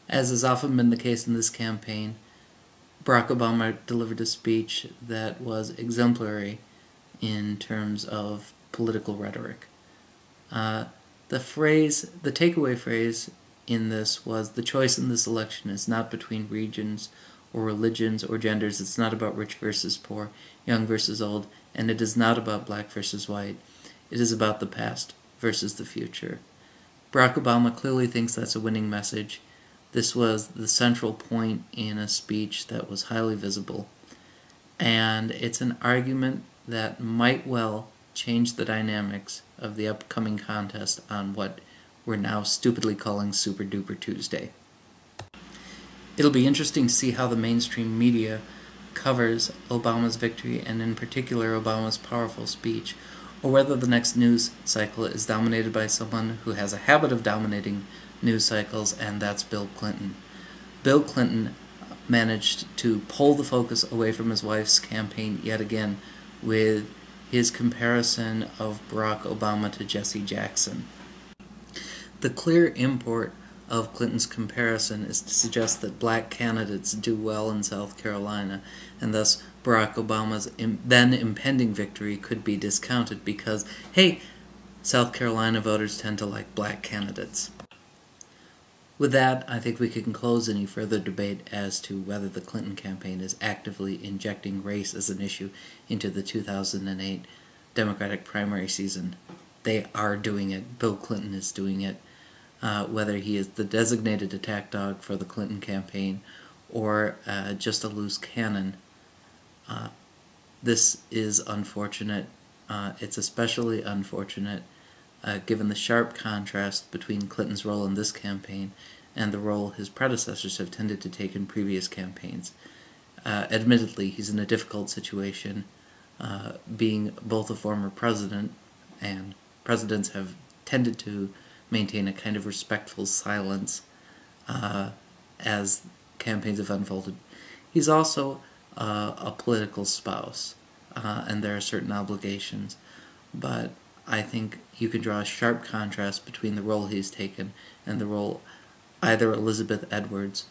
As has often been the case in this campaign, Barack Obama delivered a speech that was exemplary in terms of political rhetoric. The takeaway phrase in this was, the choice in this election is not between regions or religions or genders. It's not about rich versus poor, young versus old, and it is not about black versus white. It is about the past versus the future. Barack Obama clearly thinks that's a winning message. This was the central point in a speech that was highly visible, and it's an argument that might well change the dynamics of the upcoming contest on what we're now stupidly calling Super Duper Tuesday. It'll be interesting to see how the mainstream media covers Obama's victory, and in particular Obama's powerful speech, or whether the next news cycle is dominated by someone who has a habit of dominating news cycles, and that's Bill Clinton. Bill Clinton managed to pull the focus away from his wife's campaign yet again with his comparison of Barack Obama to Jesse Jackson. The clear import of Clinton's comparison is to suggest that black candidates do well in South Carolina, and thus Barack Obama's then impending victory could be discounted because, hey, South Carolina voters tend to like black candidates. With that, I think we can close any further debate as to whether the Clinton campaign is actively injecting race as an issue into the 2008 Democratic primary season. They are doing it. Bill Clinton is doing it. Whether he is the designated attack dog for the Clinton campaign or just a loose cannon, this is unfortunate. It's especially unfortunate given the sharp contrast between Clinton's role in this campaign and the role his predecessors have tended to take in previous campaigns. Admittedly, he's in a difficult situation, being both a former president, and presidents have tended to maintain a kind of respectful silence as campaigns have unfolded. He's also a political spouse, and there are certain obligations, but I think you can draw a sharp contrast between the role he's taken and the role either Elizabeth Edwards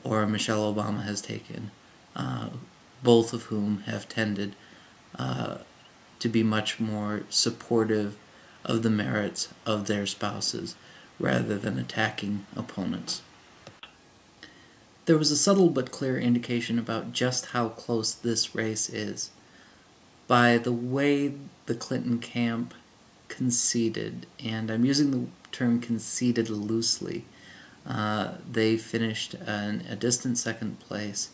or Michelle Obama has taken, both of whom have tended to be much more supportive of the merits of their spouses rather than attacking opponents. There was a subtle but clear indication about just how close this race is by the way the Clinton camp conceded, and I'm using the term conceded loosely. They finished in a distant second place,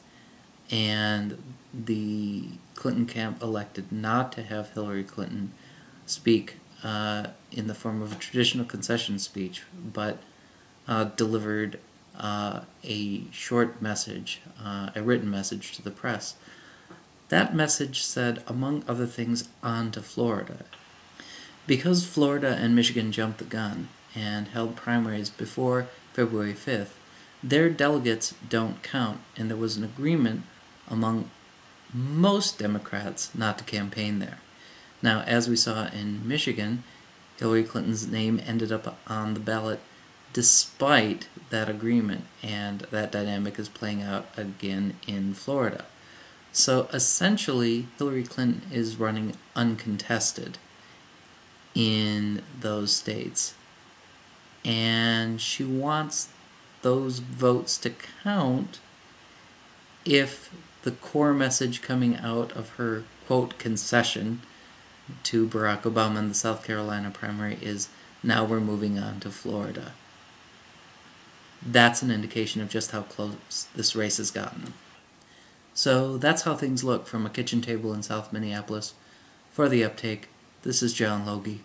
and the Clinton camp elected not to have Hillary Clinton speak in the form of a traditional concession speech, but delivered a short message, a written message to the press. That message said, among other things, on to Florida. Because Florida and Michigan jumped the gun and held primaries before February 5th, their delegates don't count, and there was an agreement among most Democrats not to campaign there. Now, as we saw in Michigan, Hillary Clinton's name ended up on the ballot despite that agreement, and that dynamic is playing out again in Florida. So essentially, Hillary Clinton is running uncontested in those states, and she wants those votes to count if the core message coming out of her, quote, concession to Barack Obama in the South Carolina primary is, now we're moving on to Florida. That's an indication of just how close this race has gotten. So that's how things look from a kitchen table in South Minneapolis. For the Uptake, this is John Logie.